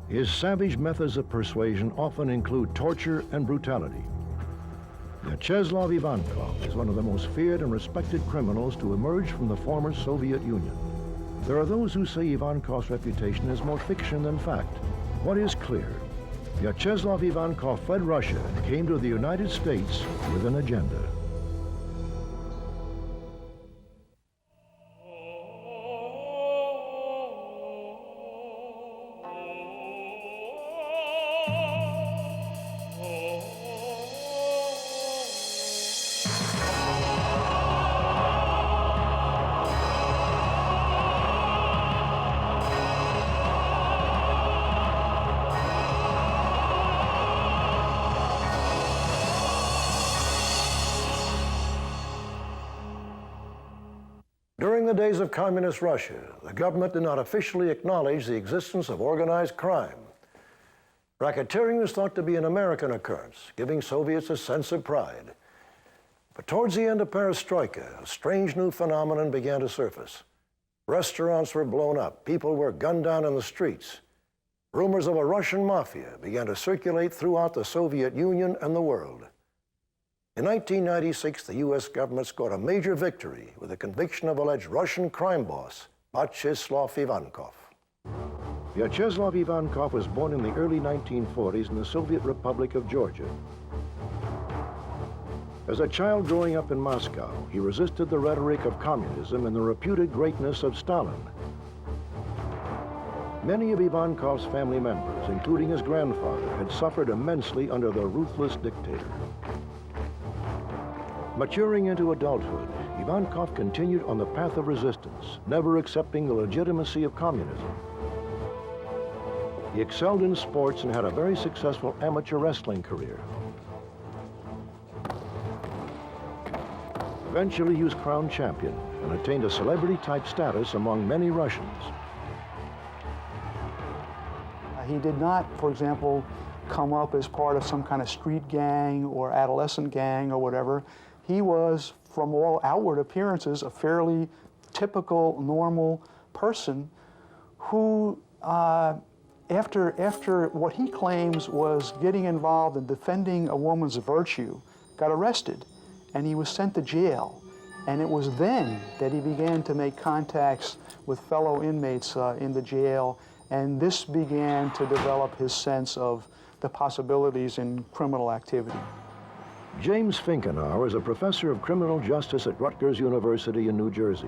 His savage methods of persuasion often include torture and brutality. Vyacheslav Ivankov is one of the most feared and respected criminals to emerge from the former Soviet Union. There are those who say Ivankov's reputation is more fiction than fact. What is clear? Vyacheslav Ivankov fled Russia and came to the United States with an agenda. During the days of communist Russia, the government did not officially acknowledge the existence of organized crime. Racketeering was thought to be an American occurrence, giving Soviets a sense of pride. But towards the end of perestroika, a strange new phenomenon began to surface. Restaurants were blown up, people were gunned down in the streets. Rumors of a Russian mafia began to circulate throughout the Soviet Union and the world. In 1996, the U.S. government scored a major victory with the conviction of alleged Russian crime boss, Vyacheslav Ivankov. Vyacheslav Ivankov was born in the early 1940s in the Soviet Republic of Georgia. As a child growing up in Moscow, he resisted the rhetoric of communism and the reputed greatness of Stalin. Many of Ivankov's family members, including his grandfather, had suffered immensely under the ruthless dictator. Maturing into adulthood, Ivankov continued on the path of resistance, never accepting the legitimacy of communism. He excelled in sports and had a very successful amateur wrestling career. Eventually, he was crowned champion and attained a celebrity-type status among many Russians. He did not, for example, come up as part of some kind of street gang or adolescent gang or whatever. He was, from all outward appearances, a fairly typical, normal person who, after what he claims was getting involved in defending a woman's virtue, got arrested, and he was sent to jail. And it was then that he began to make contacts with fellow inmates in the jail, and this began to develop his sense of the possibilities in criminal activity. James Finkenauer is a professor of criminal justice at Rutgers University in New Jersey.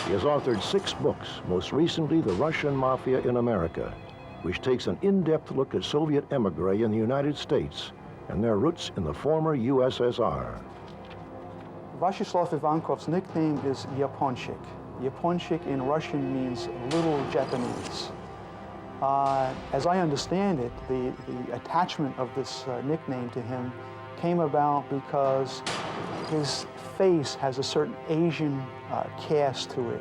He has authored 6 books, most recently The Russian Mafia in America, which takes an in-depth look at Soviet emigre in the United States and their roots in the former U.S.S.R. Vyacheslav Ivankov's nickname is Yaponchik. Yaponchik in Russian means little Japanese. As I understand it, the attachment of this nickname to him came about because his face has a certain Asian cast to it.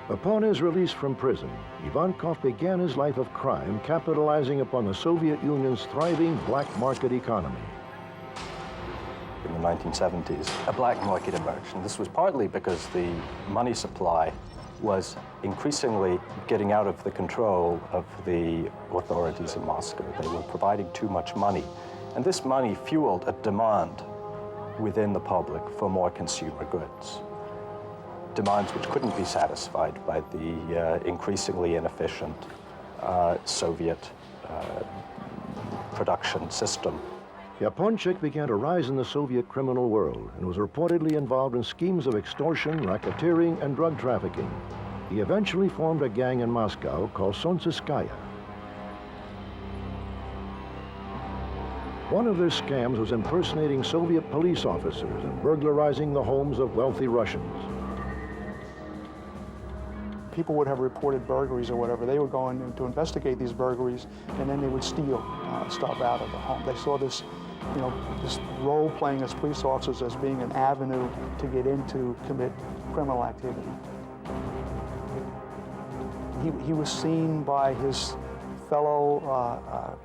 Upon his release from prison, Ivankov began his life of crime, capitalizing upon the Soviet Union's thriving black market economy. In the 1970s, a black market emerged, and this was partly because the money supply was increasingly getting out of the control of the authorities in Moscow. They were providing too much money, and this money fueled a demand within the public for more consumer goods. Demands which couldn't be satisfied by the increasingly inefficient Soviet production system. Yaponchik began to rise in the Soviet criminal world and was reportedly involved in schemes of extortion, racketeering, and drug trafficking. He eventually formed a gang in Moscow called Solntsevskaya. One of their scams was impersonating Soviet police officers and burglarizing the homes of wealthy Russians. People would have reported burglaries or whatever. They would go in to investigate these burglaries, and then they would steal stuff out of the home. They saw this, this role playing as police officers as being an avenue to get into, commit criminal activity. He was seen by his fellow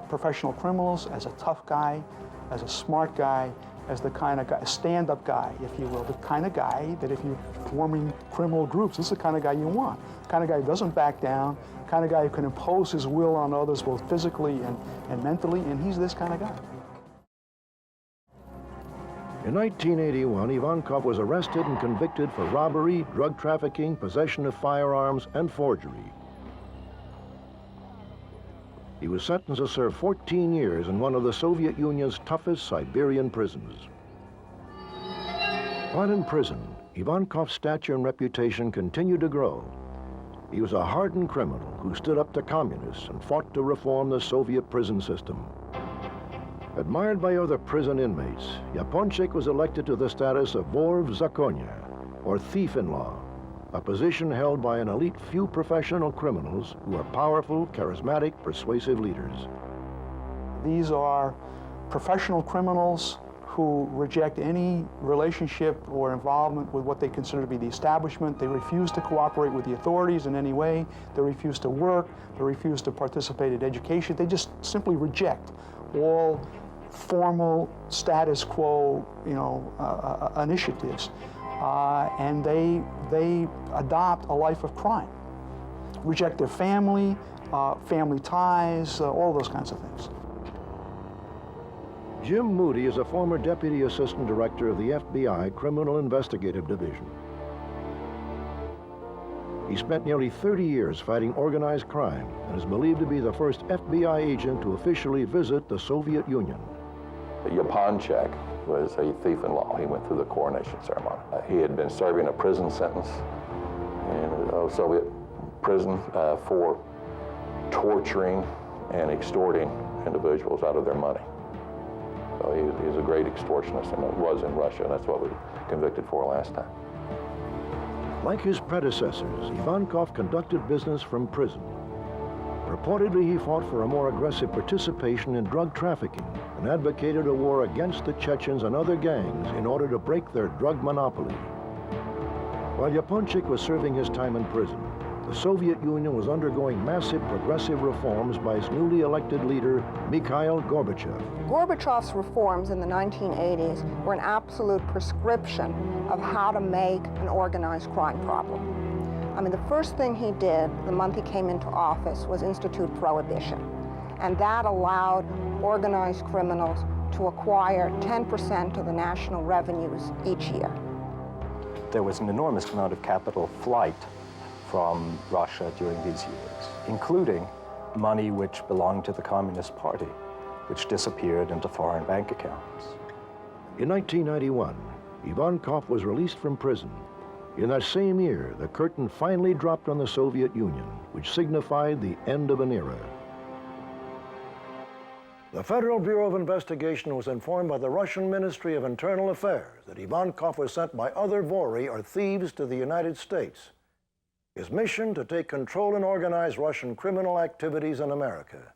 professional criminals as a tough guy, as a smart guy, as the kind of guy, stand-up guy, if you will, the kind of guy that if you're forming criminal groups, this is the kind of guy you want. The kind of guy who doesn't back down, the kind of guy who can impose his will on others both physically and mentally, and he's this kind of guy. In 1981, Ivankov was arrested and convicted for robbery, drug trafficking, possession of firearms, and forgery. He was sentenced to serve 14 years in one of the Soviet Union's toughest Siberian prisons. While in prison, Ivankov's stature and reputation continued to grow. He was a hardened criminal who stood up to communists and fought to reform the Soviet prison system. Admired by other prison inmates, Yaponchik was elected to the status of vor v zakonie, or thief-in-law, a position held by an elite few professional criminals who are powerful, charismatic, persuasive leaders. These are professional criminals who reject any relationship or involvement with what they consider to be the establishment. They refuse to cooperate with the authorities in any way. They refuse to work. They refuse to participate in education. They just simply reject all formal status quo, initiatives. And they adopt a life of crime, reject their family, family ties, all those kinds of things. Jim Moody is a former Deputy Assistant Director of the FBI Criminal Investigative Division. He spent nearly 30 years fighting organized crime and is believed to be the first FBI agent to officially visit the Soviet Union. Yaponchik was a thief-in-law. He went through the coronation ceremony. He had been serving a prison sentence in a Soviet prison for torturing and extorting individuals out of their money. So he was a great extortionist, and it was in Russia, and that's what we were convicted for last time. Like his predecessors, Ivankov conducted business from prison. Reportedly, he fought for a more aggressive participation in drug trafficking and advocated a war against the Chechens and other gangs in order to break their drug monopoly. While Yaponchik was serving his time in prison, the Soviet Union was undergoing massive progressive reforms by its newly elected leader, Mikhail Gorbachev. Gorbachev's reforms in the 1980s were an absolute prescription of how to make an organized crime problem. I mean, the first thing he did the month he came into office was institute prohibition. And that allowed organized criminals to acquire 10% of the national revenues each year. There was an enormous amount of capital flight from Russia during these years, including money which belonged to the Communist Party, which disappeared into foreign bank accounts. In 1991, Ivankov was released from prison. In that same year, the curtain finally dropped on the Soviet Union, which signified the end of an era. The Federal Bureau of Investigation was informed by the Russian Ministry of Internal Affairs that Ivankov was sent by other vori, or thieves, to the United States. His mission to take control and organize Russian criminal activities in America.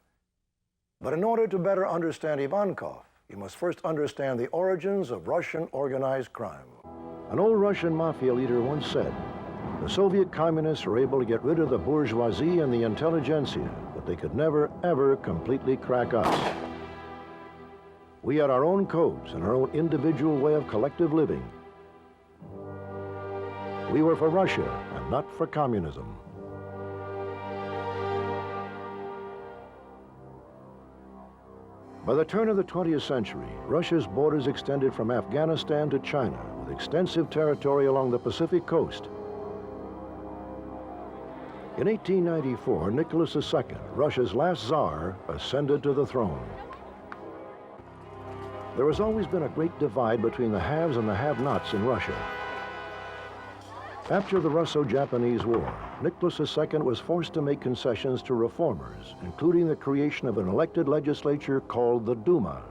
But in order to better understand Ivankov, you must first understand the origins of Russian organized crime. An old Russian mafia leader once said, the Soviet communists were able to get rid of the bourgeoisie and the intelligentsia, but they could never, ever completely crack us. We had our own codes and our own individual way of collective living. We were for Russia and not for communism. By the turn of the 20th century, Russia's borders extended from Afghanistan to China, with extensive territory along the Pacific coast. In 1894, Nicholas II, Russia's last Tsar, ascended to the throne. There has always been a great divide between the haves and the have-nots in Russia. After the Russo-Japanese War, Nicholas II was forced to make concessions to reformers, including the creation of an elected legislature called the Duma.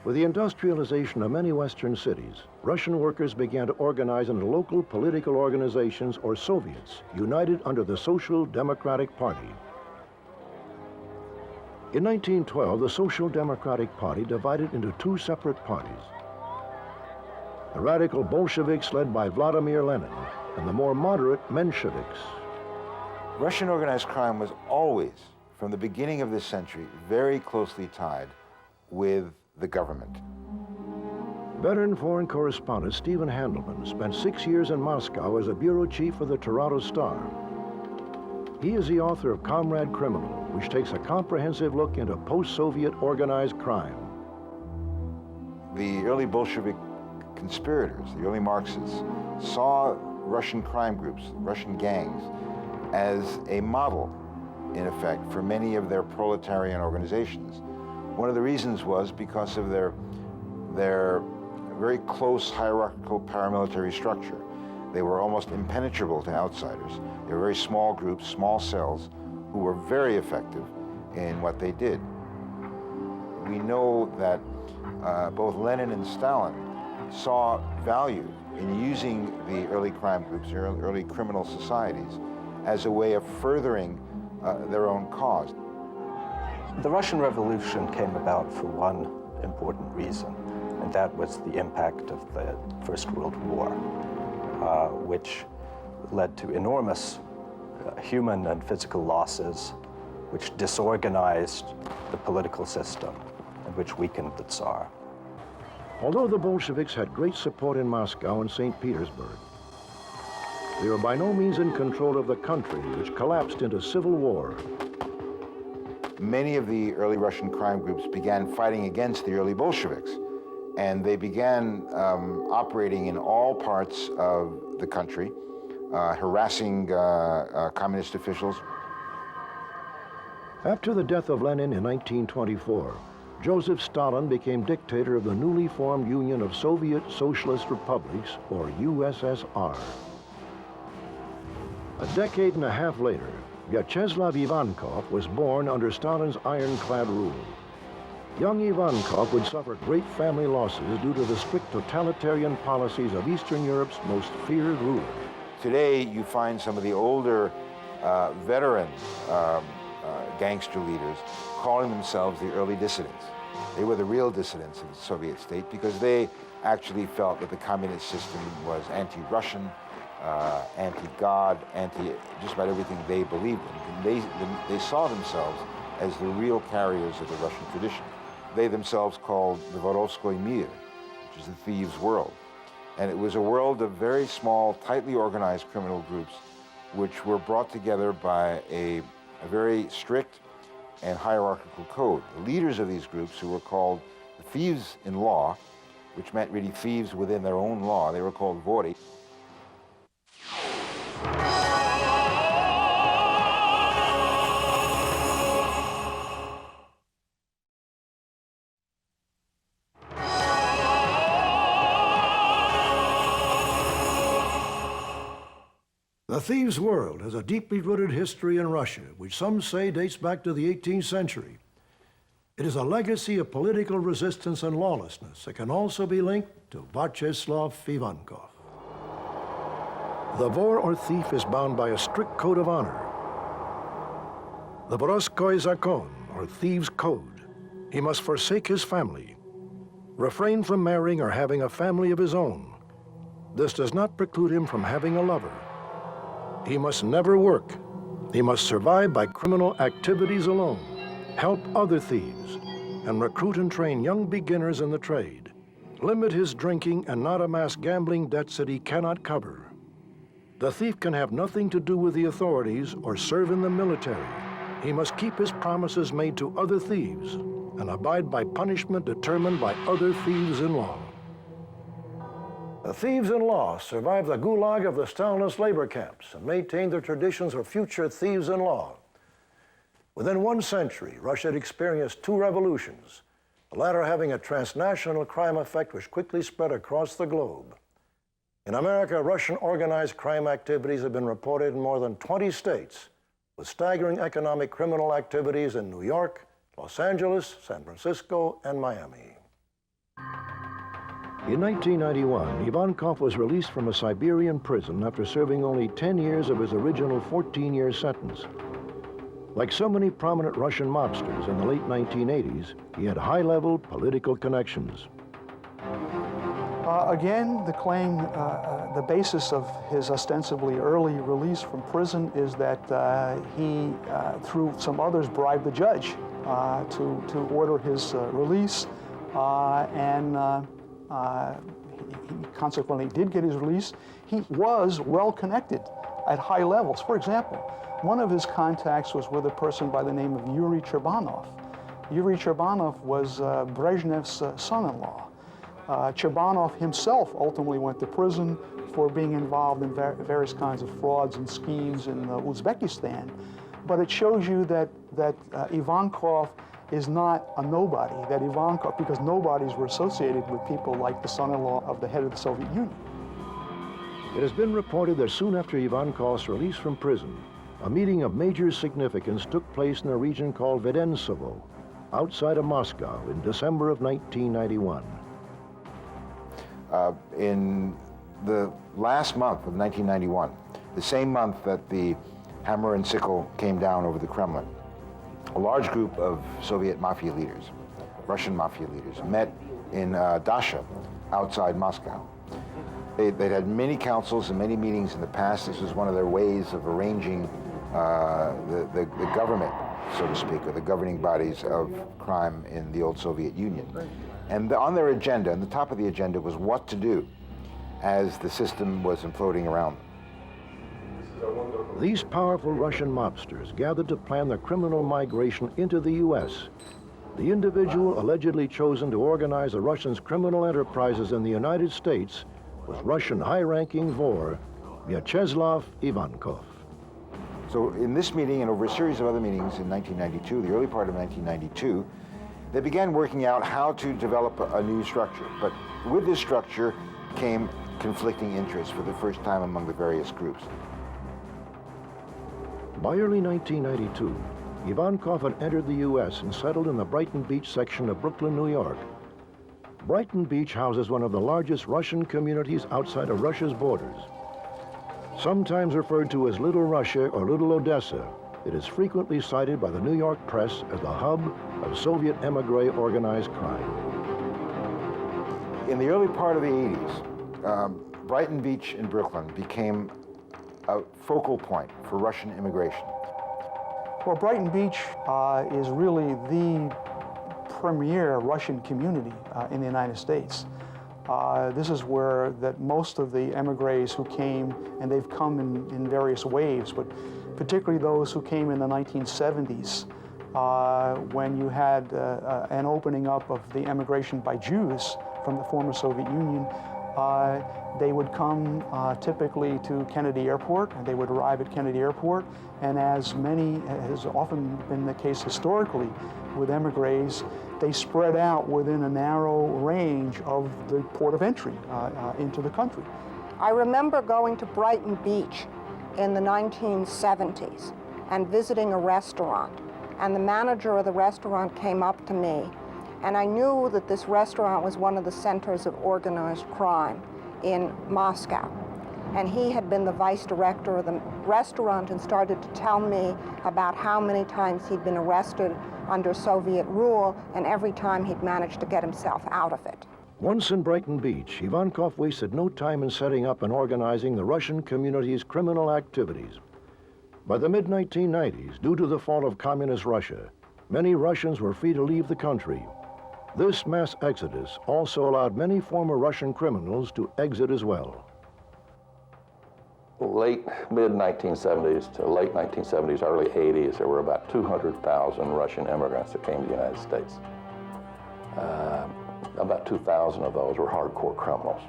With the industrialization of many Western cities, Russian workers began to organize into local political organizations, or Soviets, united under the Social Democratic Party. In 1912, the Social Democratic Party divided into two separate parties. The radical Bolsheviks led by Vladimir Lenin, and the more moderate Mensheviks. Russian organized crime was always, from the beginning of this century, very closely tied with the government. Veteran foreign correspondent Stephen Handelman spent 6 years in Moscow as a bureau chief for the Toronto Star. He is the author of Comrade Criminal, which takes a comprehensive look into post-Soviet organized crime. The early Bolshevik conspirators, the early Marxists, saw Russian crime groups, Russian gangs, as a model, in effect, for many of their proletarian organizations. One of the reasons was because of their very close hierarchical paramilitary structure. They were almost impenetrable to outsiders. They were very small groups, small cells, who were very effective in what they did. We know that both Lenin and Stalin saw value in using the early crime groups, the early criminal societies, as a way of furthering their own cause. The Russian Revolution came about for one important reason, and that was the impact of the First World War, which led to enormous human and physical losses, which disorganized the political system and which weakened the Tsar. Although the Bolsheviks had great support in Moscow and St. Petersburg, they were by no means in control of the country, which collapsed into civil war. Many of the early Russian crime groups began fighting against the early Bolsheviks, and they began operating in all parts of the country, harassing communist officials. After the death of Lenin in 1924, Joseph Stalin became dictator of the newly formed Union of Soviet Socialist Republics, or U.S.S.R. A decade and a half later, Vyacheslav Ivankov was born under Stalin's ironclad rule. Young Ivankov would suffer great family losses due to the strict totalitarian policies of Eastern Europe's most feared ruler. Today, you find some of the older veteran gangster leaders calling themselves the early dissidents. They were the real dissidents of the Soviet state because they actually felt that the communist system was anti-Russian, anti-God, just about everything they believed in. They saw themselves as the real carriers of the Russian tradition. They themselves called the Vorovskoy Mir, which is the thieves' world. And it was a world of very small, tightly organized criminal groups which were brought together by a very strict and hierarchical code. The leaders of these groups, who were called the thieves in law, which meant really thieves within their own law, they were called vori. The thieves' world has a deeply rooted history in Russia, which some say dates back to the 18th century. It is a legacy of political resistance and lawlessness that can also be linked to Vyacheslav Ivankov. The vor or thief is bound by a strict code of honor. The Vorovskoy Zakon, or thieves' code. He must forsake his family, refrain from marrying or having a family of his own. This does not preclude him from having a lover. He must never work. He must survive by criminal activities alone, help other thieves, and recruit and train young beginners in the trade. Limit his drinking and not amass gambling debts that he cannot cover. The thief can have nothing to do with the authorities or serve in the military. He must keep his promises made to other thieves and abide by punishment determined by other thieves-in-law. The thieves-in-law survived the gulag of the Stalinist labor camps and maintained their traditions of future thieves-in-law. Within 1 century, Russia had experienced 2 revolutions, the latter having a transnational crime effect which quickly spread across the globe. In America, Russian organized crime activities have been reported in more than 20 states, with staggering economic criminal activities in New York, Los Angeles, San Francisco, and Miami. In 1991, Ivankov was released from a Siberian prison after serving only 10 years of his original 14-year sentence. Like so many prominent Russian mobsters in the late 1980s, he had high-level political connections. Again, the claim, the basis of his ostensibly early release from prison is that he, through some others, bribed the judge to order his release. He consequently did get his release. He was well connected at high levels. For example, one of his contacts was with a person by the name of Yuri Cherbanov. Yuri Cherbanov was Brezhnev's son-in-law. Cherbanov himself ultimately went to prison for being involved in various kinds of frauds and schemes in Uzbekistan. But it shows you that Ivankov is not a nobody, that Ivankov, because nobodies were associated with people like the son-in-law of the head of the Soviet Union. It has been reported that soon after Ivankov's release from prison, a meeting of major significance took place in a region called Vedensovo, outside of Moscow, in December of 1991. In the last month of 1991, the same month that the hammer and sickle came down over the Kremlin, a large group of Soviet Mafia leaders, Russian Mafia leaders, met in Dasha, outside Moscow. They'd had many councils and many meetings in the past. This was one of their ways of arranging the government, so to speak, or the governing bodies of crime in the old Soviet Union. And on their agenda, on the top of the agenda, was what to do as the system was imploding around them. These powerful Russian mobsters gathered to plan the criminal migration into the U.S. The individual allegedly chosen to organize the Russians' criminal enterprises in the United States was Russian high-ranking Vor, Vyacheslav Ivankov. So in this meeting and over a series of other meetings in 1992, the early part of 1992, they began working out how to develop a new structure. But with this structure came conflicting interests for the first time among the various groups. By early 1992, Ivankov had entered the U.S. and settled in the Brighton Beach section of Brooklyn, New York. Brighton Beach houses one of the largest Russian communities outside of Russia's borders. Sometimes referred to as Little Russia or Little Odessa, it is frequently cited by the New York press as the hub of Soviet emigre organized crime. In the early part of the 80s, Brighton Beach in Brooklyn became a focal point for Russian immigration. Well, Brighton Beach is really the premier Russian community in the United States. This is where that most of the emigres who came, and they've come in various waves, but particularly those who came in the 1970s, when you had an opening up of the emigration by Jews from the former Soviet Union. They would come typically to Kennedy Airport, and they would arrive at Kennedy Airport, and as has often been the case historically with emigres, they spread out within a narrow range of the port of entry into the country. I remember going to Brighton Beach in the 1970s and visiting a restaurant, and the manager of the restaurant came up to me, and I knew that this restaurant was one of the centers of organized crime in Moscow. And he had been the vice director of the restaurant and started to tell me about how many times he'd been arrested under Soviet rule, and every time he'd managed to get himself out of it. Once in Brighton Beach, Ivankov wasted no time in setting up and organizing the Russian community's criminal activities. By the mid-1990s, due to the fall of communist Russia, many Russians were free to leave the country. This mass exodus also allowed many former Russian criminals to exit as well. Late mid-1970s to late 1970s, early 80s, there were about 200,000 Russian immigrants that came to the United States. About 2,000 of those were hardcore criminals.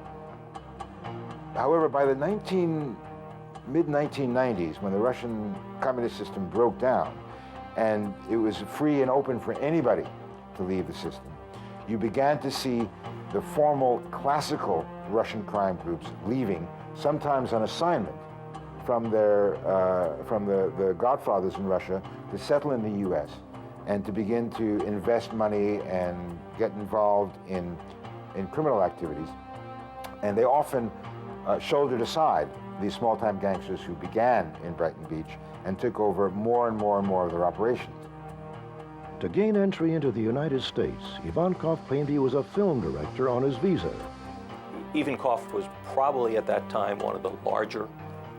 However, by the mid-1990s, when the Russian communist system broke down and it was free and open for anybody to leave the system, you began to see the formal classical Russian crime groups leaving, sometimes on assignment from the godfathers in Russia, to settle in the U.S. and to begin to invest money and get involved in criminal activities. And they often shouldered aside these small-time gangsters who began in Brighton Beach and took over more and more and more of their operations. To gain entry into the United States, Ivankov claimed he was a film director on his visa. Ivankov was probably at that time one of the larger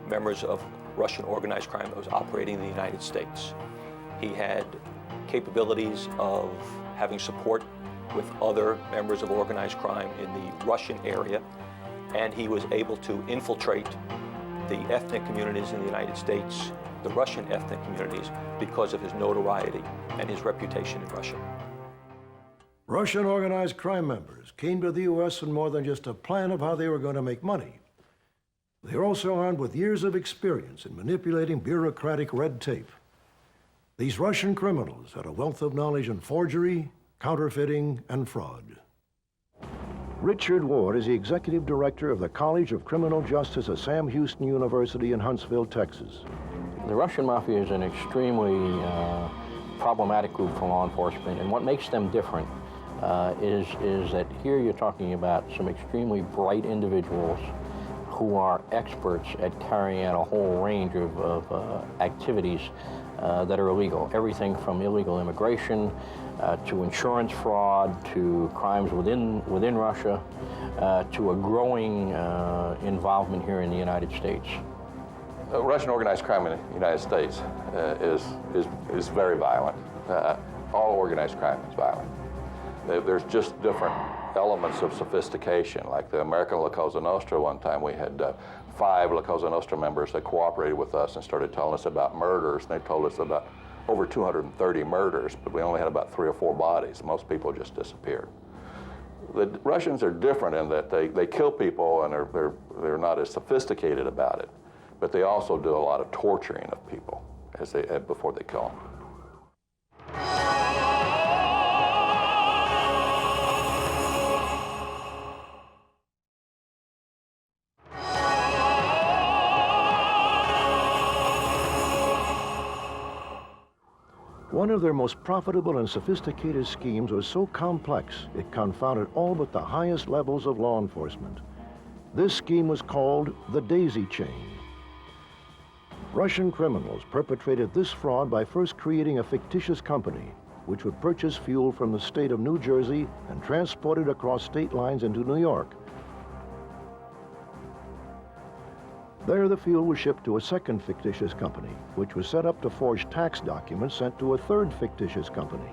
members of Russian organized crime that was operating in the United States. He had capabilities of having support with other members of organized crime in the Russian area, and he was able to infiltrate the ethnic communities in the United States, the Russian ethnic communities, because of his notoriety and his reputation in Russia. Russian organized crime members came to the U.S. with more than just a plan of how they were going to make money. They were also armed with years of experience in manipulating bureaucratic red tape. These Russian criminals had a wealth of knowledge in forgery, counterfeiting, and fraud. Richard Ward is the executive director of the College of Criminal Justice at Sam Houston University in Huntsville, Texas. The Russian Mafia is an extremely problematic group for law enforcement, and what makes them different is that here you're talking about some extremely bright individuals who are experts at carrying out a whole range of activities that are illegal. Everything from illegal immigration to insurance fraud, to crimes within Russia, to a growing involvement here in the United States. Russian organized crime in the United States is very violent. All organized crime is violent. There's just different elements of sophistication. Like the American La Cosa Nostra, one time we had 5 La Cosa Nostra members that cooperated with us and started telling us about murders. And they told us about over 230 murders, but we only had about 3 or 4 bodies. Most people just disappeared. The Russians are different in that they kill people and they're not as sophisticated about it, but they also do a lot of torturing of people before they kill them. One of their most profitable and sophisticated schemes was so complex, it confounded all but the highest levels of law enforcement. This scheme was called the daisy chain. Russian criminals perpetrated this fraud by first creating a fictitious company, which would purchase fuel from the state of New Jersey and transport it across state lines into New York. There, the fuel was shipped to a second fictitious company, which was set up to forge tax documents sent to a third fictitious company.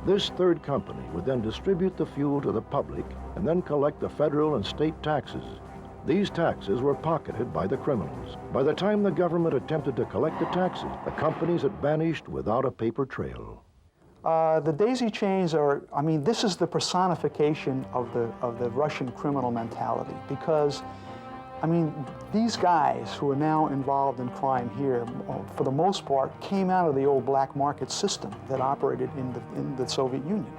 This third company would then distribute the fuel to the public and then collect the federal and state taxes. These taxes were pocketed by the criminals. By the time the government attempted to collect the taxes, the companies had vanished without a paper trail. The daisy chains are, I mean, this is the personification of the Russian criminal mentality, because I mean, these guys who are now involved in crime here, for the most part, came out of the old black market system that operated in the Soviet Union.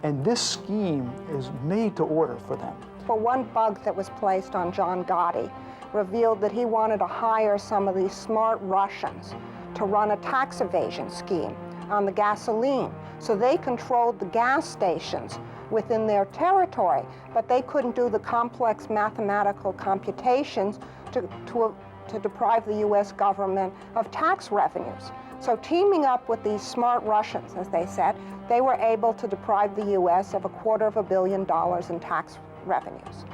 And this scheme is made to order for them. For one bug that was placed on John Gotti revealed that he wanted to hire some of these smart Russians to run a tax evasion scheme on the gasoline. So they controlled the gas stations within their territory, but they couldn't do the complex mathematical computations to deprive the U.S. government of tax revenues. So teaming up with these smart Russians, as they said, they were able to deprive the U.S. of $250 million in tax revenues.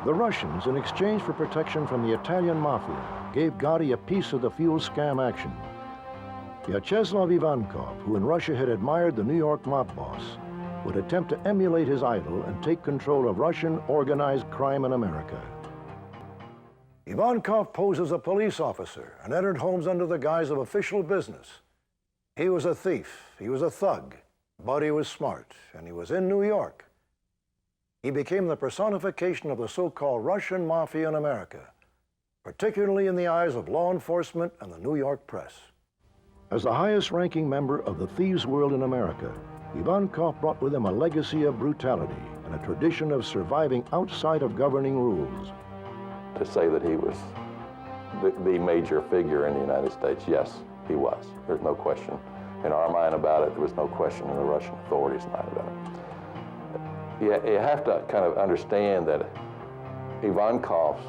The Russians, in exchange for protection from the Italian Mafia, gave Gotti a piece of the fuel scam action. Vyacheslav Ivankov, who in Russia had admired the New York mob boss, would attempt to emulate his idol and take control of Russian organized crime in America. Ivankov posed as a police officer and entered homes under the guise of official business. He was a thief, he was a thug, but he was smart, and he was in New York. He became the personification of the so-called Russian Mafia in America, particularly in the eyes of law enforcement and the New York press. As the highest-ranking member of the thieves world in America, Ivankov brought with him a legacy of brutality and a tradition of surviving outside of governing rules. To say that he was the major figure in the United States, yes, he was. There's no question in our mind about it. There was no question in the Russian authorities' mind about it. You have to kind of understand that Ivankov's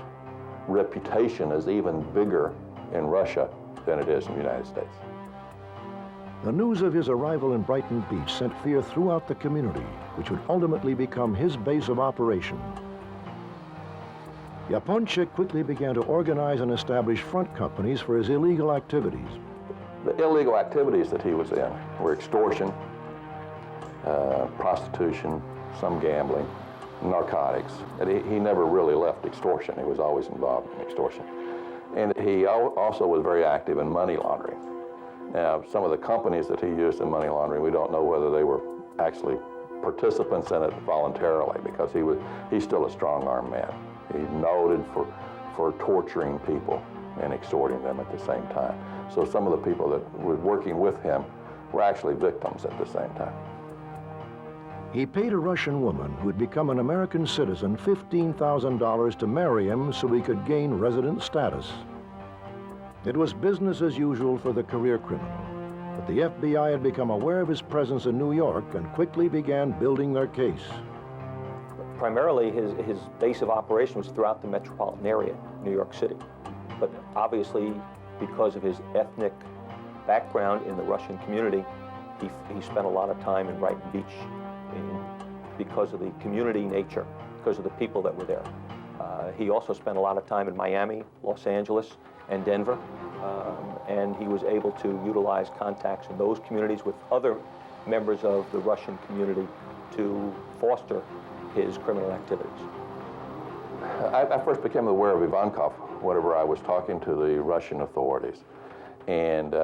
reputation is even bigger in Russia than it is in the United States. The news of his arrival in Brighton Beach sent fear throughout the community, which would ultimately become his base of operation. Yaponchik quickly began to organize and establish front companies for his illegal activities. The illegal activities that he was in were extortion, prostitution, some gambling, narcotics. And he never really left extortion. He was always involved in extortion. And he also was very active in money laundering. Now, some of the companies that he used in money laundering, we don't know whether they were actually participants in it voluntarily, because he's still a strong-armed man. He's noted for torturing people and extorting them at the same time. So some of the people that were working with him were actually victims at the same time. He paid a Russian woman who had become an American citizen $15,000 to marry him so he could gain resident status. It was business as usual for the career criminal, but the FBI had become aware of his presence in New York and quickly began building their case. Primarily, his base of operation was throughout the metropolitan area, New York City. But obviously, because of his ethnic background in the Russian community, he spent a lot of time in Brighton Beach because of the community nature, because of the people that were there. He also spent a lot of time in Miami, Los Angeles, and Denver, and he was able to utilize contacts in those communities with other members of the Russian community to foster his criminal activities. I first became aware of Ivankov whenever I was talking to the Russian authorities and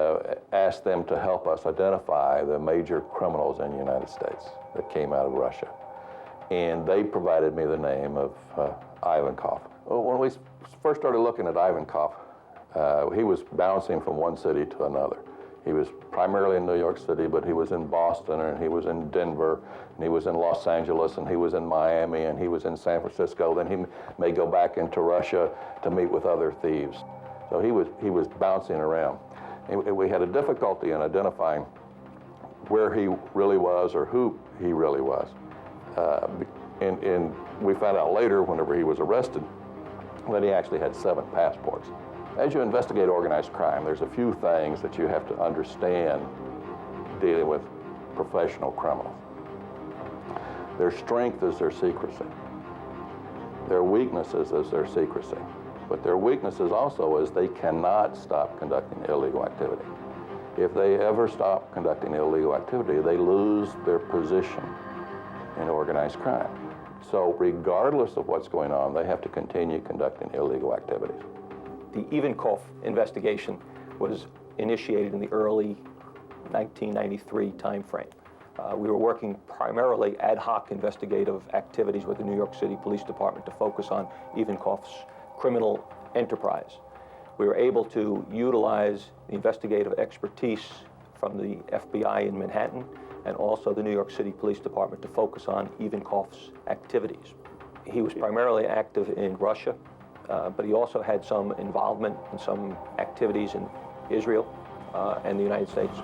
asked them to help us identify the major criminals in the United States that came out of Russia. And they provided me the name of Ivankov. When we first started looking at Ivankov, he was bouncing from one city to another. He was primarily in New York City, but he was in Boston, and he was in Denver, and he was in Los Angeles, and he was in Miami, and he was in San Francisco. Then he may go back into Russia to meet with other thieves. So he was bouncing around. And we had a difficulty in identifying where he really was or who he really was. And we found out later, whenever he was arrested, that he actually had 7 passports. As you investigate organized crime, there's a few things that you have to understand dealing with professional criminals. Their strength is their secrecy. Their weaknesses is their secrecy. But their weaknesses also is they cannot stop conducting illegal activity. If they ever stop conducting illegal activity, they lose their position in organized crime. So regardless of what's going on, they have to continue conducting illegal activities. The Ivankov investigation was initiated in the early 1993 timeframe. We were working primarily ad hoc investigative activities with the New York City Police Department to focus on Ivankov's criminal enterprise. We were able to utilize the investigative expertise from the FBI in Manhattan and also the New York City Police Department to focus on Ivankov's activities. He was primarily active in Russia, but he also had some involvement in some activities in Israel and the United States.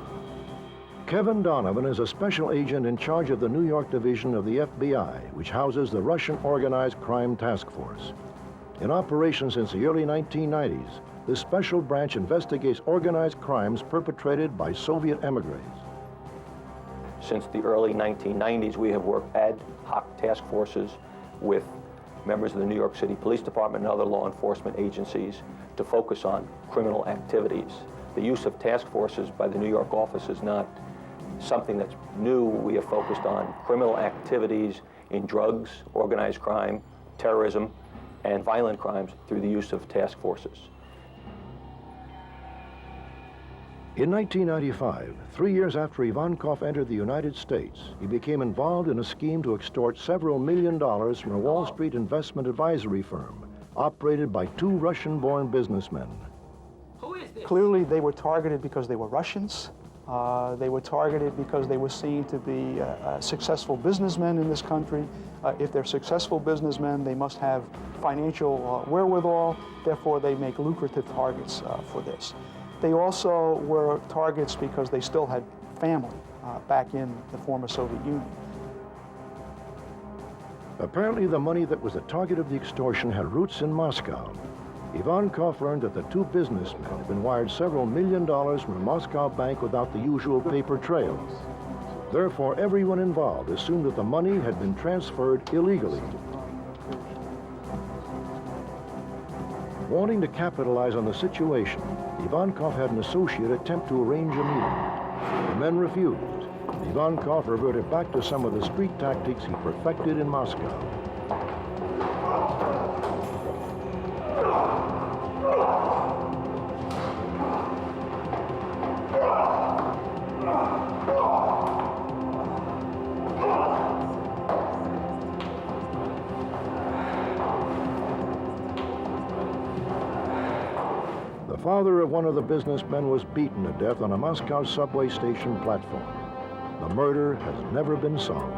Kevin Donovan is a special agent in charge of the New York division of the FBI, which houses the Russian Organized Crime Task Force. In operation since the early 1990s, this special branch investigates organized crimes perpetrated by Soviet emigres. Since the early 1990s, we have worked ad hoc task forces with members of the New York City Police Department and other law enforcement agencies to focus on criminal activities. The use of task forces by the New York office is not something that's new. We have focused on criminal activities in drugs, organized crime, terrorism, and violent crimes through the use of task forces. In 1995, 3 years after Ivankov entered the United States, he became involved in a scheme to extort several $1 million from a Wall Street investment advisory firm operated by 2 Russian-born businessmen. Clearly, they were targeted because they were Russians. They were targeted because they were seen to be successful businessmen in this country. If they're successful businessmen, they must have financial wherewithal. Therefore, they make lucrative targets for this. They also were targets because they still had family back in the former Soviet Union. Apparently, the money that was the target of the extortion had roots in Moscow. Ivankov learned that the 2 businessmen had been wired several $1 million from a Moscow bank without the usual paper trail. Therefore, everyone involved assumed that the money had been transferred illegally. Wanting to capitalize on the situation, Ivankov had an associate attempt to arrange a meeting. The men refused, Ivankov reverted back to some of the street tactics he perfected in Moscow. The father of one of the businessmen was beaten to death on a Moscow subway station platform. The murder has never been solved.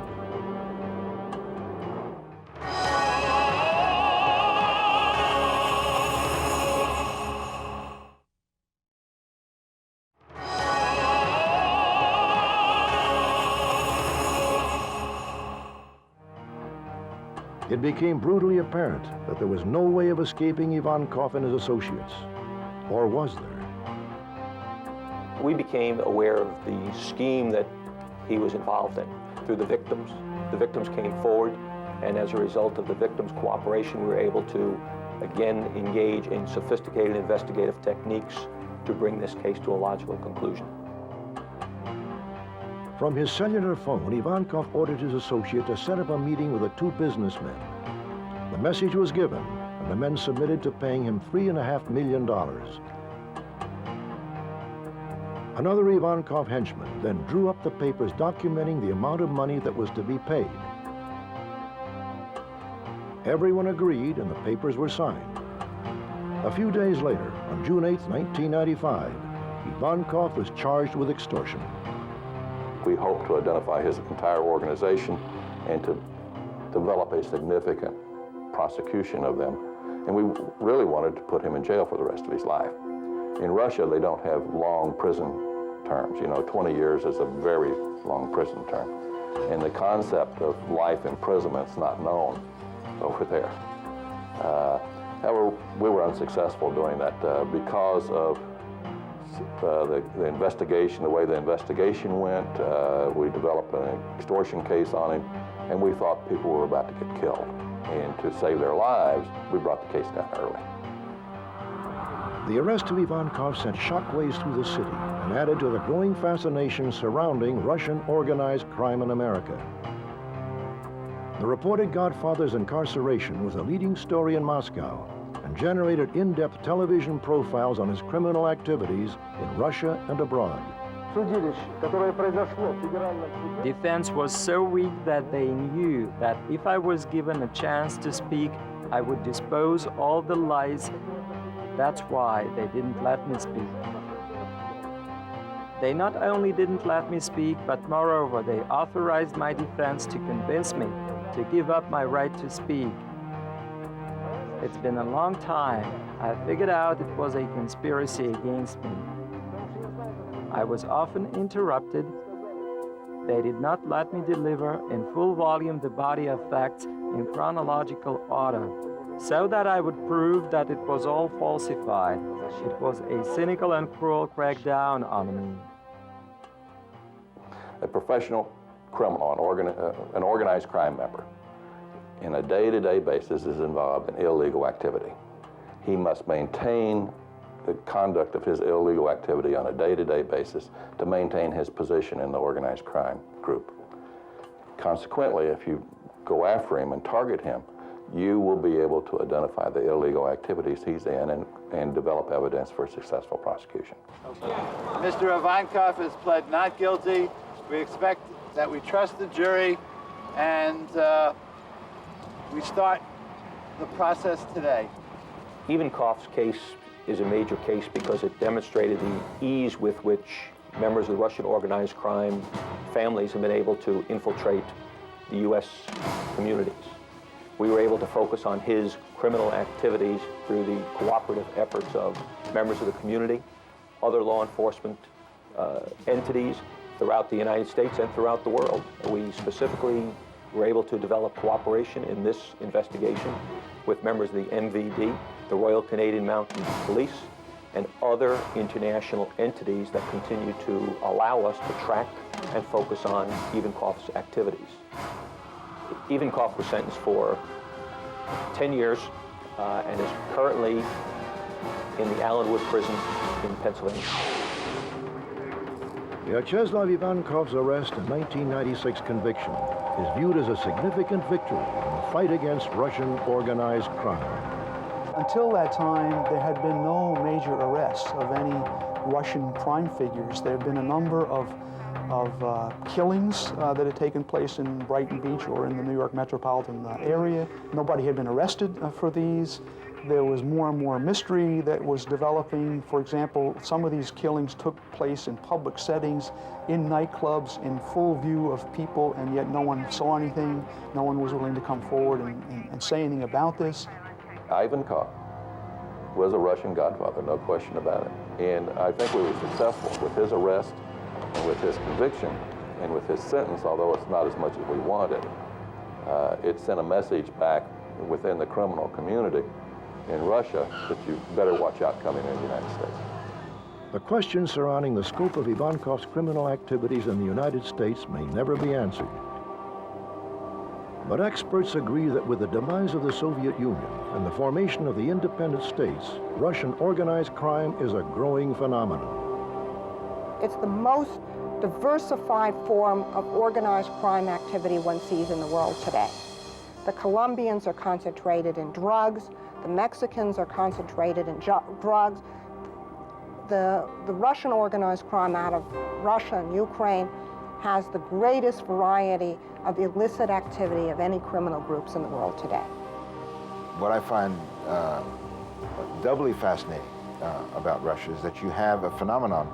It became brutally apparent that there was no way of escaping Ivankov and his associates. Or was there? We became aware of the scheme that he was involved in through the victims. The victims came forward, and as a result of the victims' cooperation, we were able to again engage in sophisticated investigative techniques to bring this case to a logical conclusion. From his cellular phone, Ivankov ordered his associate to set up a meeting with the two businessmen. The message was given, and the men submitted to paying him $3.5 million. Another Ivankov henchman then drew up the papers documenting the amount of money that was to be paid. Everyone agreed, and the papers were signed. A few days later, on June 8, 1995, Ivankov was charged with extortion. We hope to identify his entire organization and to develop a significant prosecution of them. And we really wanted to put him in jail for the rest of his life. In Russia, they don't have long prison terms. You know, 20 years is a very long prison term. And the concept of life imprisonment's not known over there. However, we were unsuccessful doing that because of the investigation, the way the investigation went. We developed an extortion case on him, and we thought people were about to get killed. And to save their lives, we brought the case down early. The arrest of Ivankov sent shockwaves through the city and added to the growing fascination surrounding Russian organized crime in America. The reported Godfather's incarceration was a leading story in Moscow and generated in-depth television profiles on his criminal activities in Russia and abroad. Defense was so weak that they knew that if I was given a chance to speak, I would dispose all the lies. That's why they didn't let me speak. They not only didn't let me speak, but moreover, they authorized my defense to convince me to give up my right to speak. It's been a long time. I figured out it was a conspiracy against me. I was often interrupted. They did not let me deliver in full volume the body of facts in chronological order, so that I would prove that it was all falsified. It was a cynical and cruel crackdown on me. A professional criminal, an organized crime member, in a day-to-day basis is involved in illegal activity. He must maintain the conduct of his illegal activity on a day-to-day basis to maintain his position in the organized crime group. Consequently, if you go after him and target him, you will be able to identify the illegal activities he's in and develop evidence for successful prosecution. Mr. Ivankov has pled not guilty. We expect that we trust the jury, and we start the process today. Ivankov's case is a major case because it demonstrated the ease with which members of the Russian organized crime families have been able to infiltrate the U.S. communities. We were able to focus on his criminal activities through the cooperative efforts of members of the community, other law enforcement entities throughout the United States and throughout the world. We specifically were able to develop cooperation in this investigation with members of the MVD, the Royal Canadian Mounted Police, and other international entities that continue to allow us to track and focus on Ivankov's activities. Ivankov was sentenced for 10 years and is currently in the Allenwood prison in Pennsylvania. Vyacheslav Ivankov's arrest and 1996 conviction is viewed as a significant victory in the fight against Russian organized crime. Until that time, there had been no major arrests of any Russian crime figures. There had been a number of killings that had taken place in Brighton Beach or in the New York metropolitan area. Nobody had been arrested for these. There was more and more mystery that was developing. For example, some of these killings took place in public settings, in nightclubs, in full view of people, and yet no one saw anything. No one was willing to come forward and say anything about this. Ivankov was a Russian godfather, no question about it. And I think we were successful with his arrest and with his conviction and with his sentence, although it's not as much as we wanted. It sent a message back within the criminal community in Russia that you better watch out coming into the United States. The questions surrounding the scope of Ivankov's criminal activities in the United States may never be answered. But experts agree that with the demise of the Soviet Union and the formation of the independent states, Russian organized crime is a growing phenomenon. It's the most diversified form of organized crime activity one sees in the world today. The Colombians are concentrated in drugs. The Mexicans are concentrated in drugs. The Russian organized crime out of Russia and Ukraine has the greatest variety of illicit activity of any criminal groups in the world today. What I find doubly fascinating about Russia is that you have a phenomenon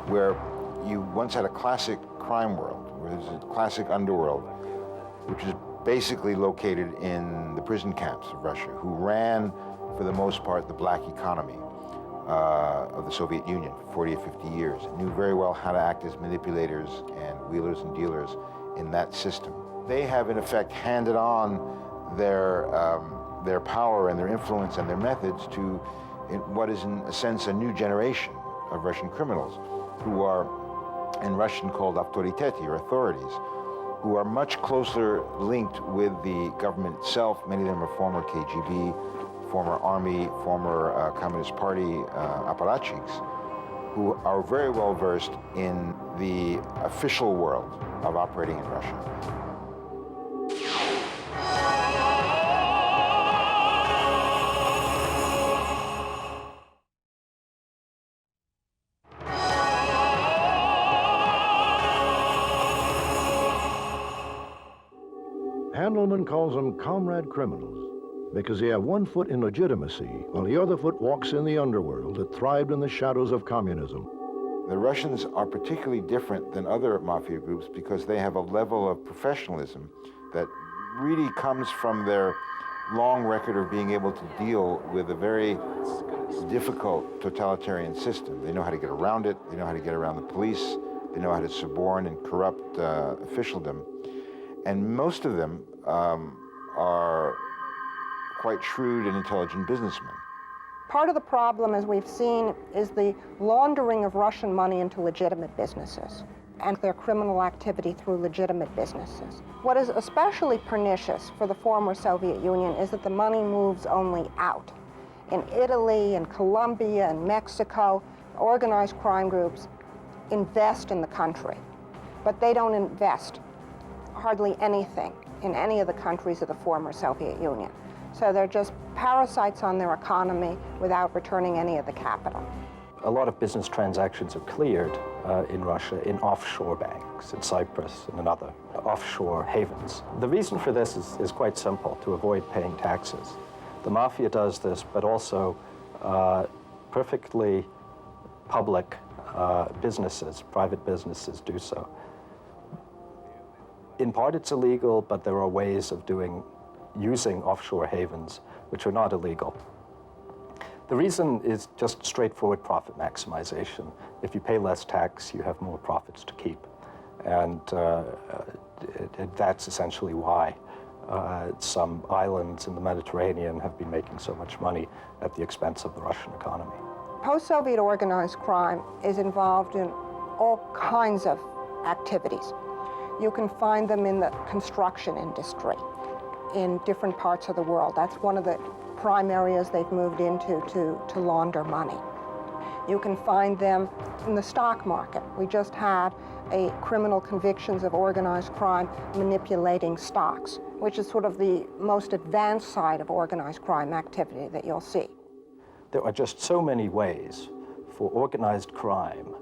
where you once had a classic crime world, where there's a classic underworld, which is basically located in the prison camps of Russia, who ran, for the most part, the black economy of the Soviet Union for 40 or 50 years, knew very well how to act as manipulators and wheelers and dealers in that system. They have, in effect, handed on their power and their influence and their methods to what is, in a sense, a new generation of Russian criminals who are, in Russian, called autoriteti, or authorities, who are much closer linked with the government itself. Many of them are former KGB, former army, former Communist Party apparatchiks, who are very well versed in the official world of operating in Russia. Handelman calls them comrade criminals because they have one foot in legitimacy while the other foot walks in the underworld that thrived in the shadows of communism. The Russians are particularly different than other mafia groups because they have a level of professionalism that really comes from their long record of being able to deal with a very difficult totalitarian system. They know how to get around it, they know how to get around the police, they know how to suborn and corrupt officialdom. And most of them are quite shrewd and intelligent businessmen. Part of the problem, as we've seen, is the laundering of Russian money into legitimate businesses and their criminal activity through legitimate businesses. What is especially pernicious for the former Soviet Union is that the money moves only out. In Italy and Colombia and Mexico, organized crime groups invest in the country, but they don't invest hardly anything in any of the countries of the former Soviet Union. So they're just parasites on their economy without returning any of the capital. A lot of business transactions are cleared in Russia in offshore banks, in Cyprus and in other offshore havens. The reason for this is quite simple: to avoid paying taxes. The Mafia does this, but also perfectly public businesses, private businesses do so. In part it's illegal, but there are ways of using offshore havens which are not illegal. The reason is just straightforward profit maximization. If you pay less tax, you have more profits to keep. And that's essentially why some islands in the Mediterranean have been making so much money at the expense of the Russian economy. Post-Soviet organized crime is involved in all kinds of activities. You can find them in the construction industry in different parts of the world. That's one of the prime areas they've moved into to launder money. You can find them in the stock market. We just had a criminal convictions of organized crime manipulating stocks, which is sort of the most advanced side of organized crime activity that you'll see. There are just so many ways for organized crime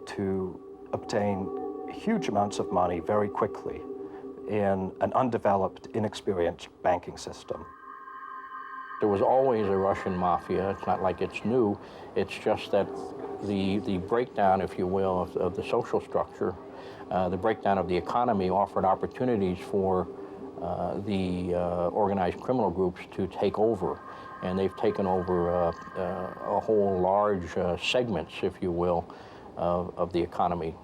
to obtain huge amounts of money very quickly in an undeveloped, inexperienced banking system. There was always a Russian mafia. It's not like it's new. It's just that the breakdown, if you will, of the social structure, the breakdown of the economy offered opportunities for the organized criminal groups to take over. And they've taken over a whole large segments, if you will, of the economy.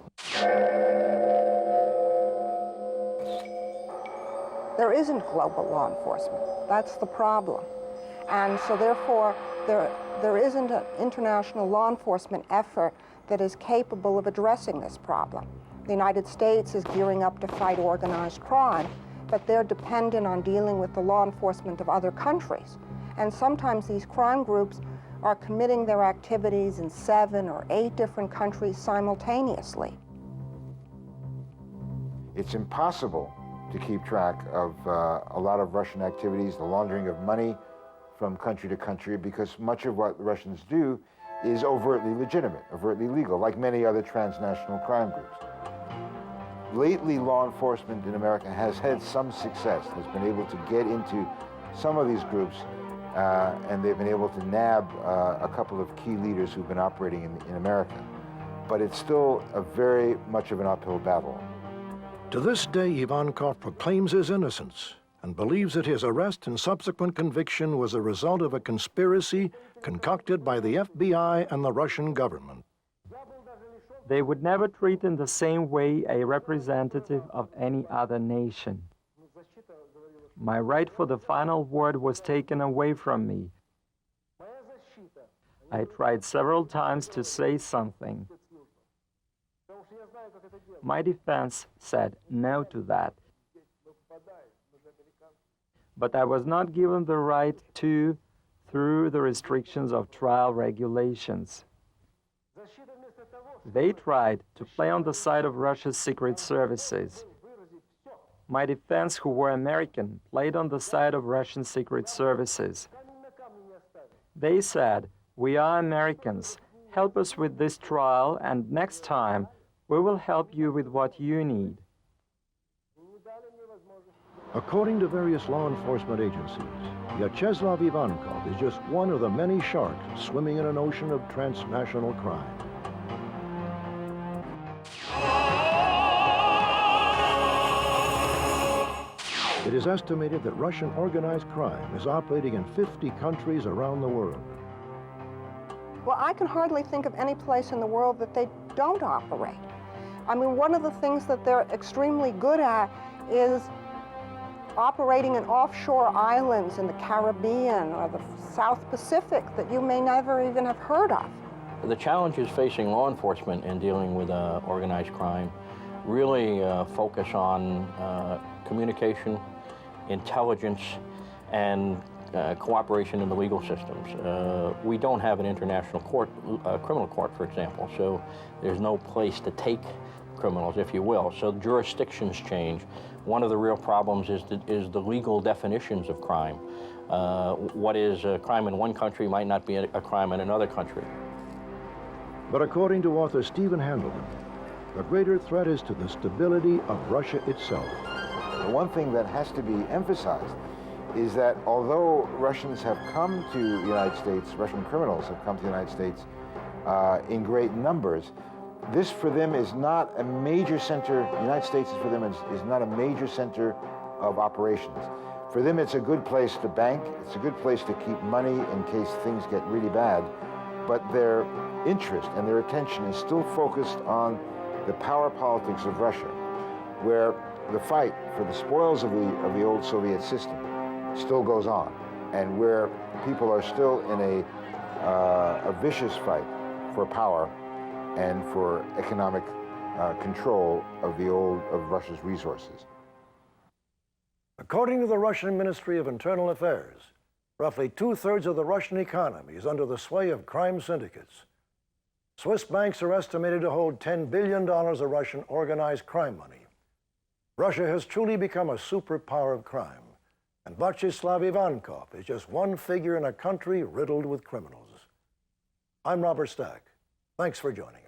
There isn't global law enforcement. That's the problem. And so therefore, there isn't an international law enforcement effort that is capable of addressing this problem. The United States is gearing up to fight organized crime, but they're dependent on dealing with the law enforcement of other countries. And sometimes these crime groups are committing their activities in 7 or 8 different countries simultaneously. It's impossible to keep track of a lot of Russian activities, the laundering of money from country to country, because much of what the Russians do is overtly legitimate, overtly legal, like many other transnational crime groups. Lately, law enforcement in America has had some success, has been able to get into some of these groups, and they've been able to nab a couple of key leaders who've been operating in America. But it's still very much of an uphill battle. To this day, Ivankov proclaims his innocence and believes that his arrest and subsequent conviction was a result of a conspiracy concocted by the FBI and the Russian government. They would never treat in the same way a representative of any other nation. My right for the final word was taken away from me. I tried several times to say something. My defense said no to that. But I was not given the right to, through the restrictions of trial regulations. They tried to play on the side of Russia's secret services. My defense, who were American, played on the side of Russian secret services. They said, "We are Americans. Help us with this trial, and next time we will help you with what you need." According to various law enforcement agencies, Vyacheslav Ivankov is just one of the many sharks swimming in an ocean of transnational crime. It is estimated that Russian organized crime is operating in 50 countries around the world. Well, I can hardly think of any place in the world that they don't operate. I mean, one of the things that they're extremely good at is operating in offshore islands in the Caribbean or the South Pacific that you may never even have heard of. The challenges facing law enforcement in dealing with organized crime really focus on communication, intelligence, and cooperation in the legal systems. We don't have an international court, criminal court, for example, so there's no place to take criminals, if you will. So jurisdictions change. One of the real problems is the legal definitions of crime. What is a crime in one country might not be a crime in another country. But according to author Stephen Handelman, the greater threat is to the stability of Russia itself. The one thing that has to be emphasized is that although Russians have come to the United States, Russian criminals have come to the United States in great numbers, this for them is not a major center, the United States for them is not a major center of operations. For them it's a good place to bank, it's a good place to keep money in case things get really bad, but their interest and their attention is still focused on the power politics of Russia, where the fight for the spoils of the old Soviet system still goes on, and where people are still in a vicious fight for power and for economic control of Russia's resources. According to the Russian Ministry of Internal Affairs, roughly 2/3 of the Russian economy is under the sway of crime syndicates. Swiss banks are estimated to hold $10 billion of Russian organized crime money. Russia has truly become a superpower of crime, and Vyacheslav Ivankov is just one figure in a country riddled with criminals. I'm Robert Stack. Thanks for joining us.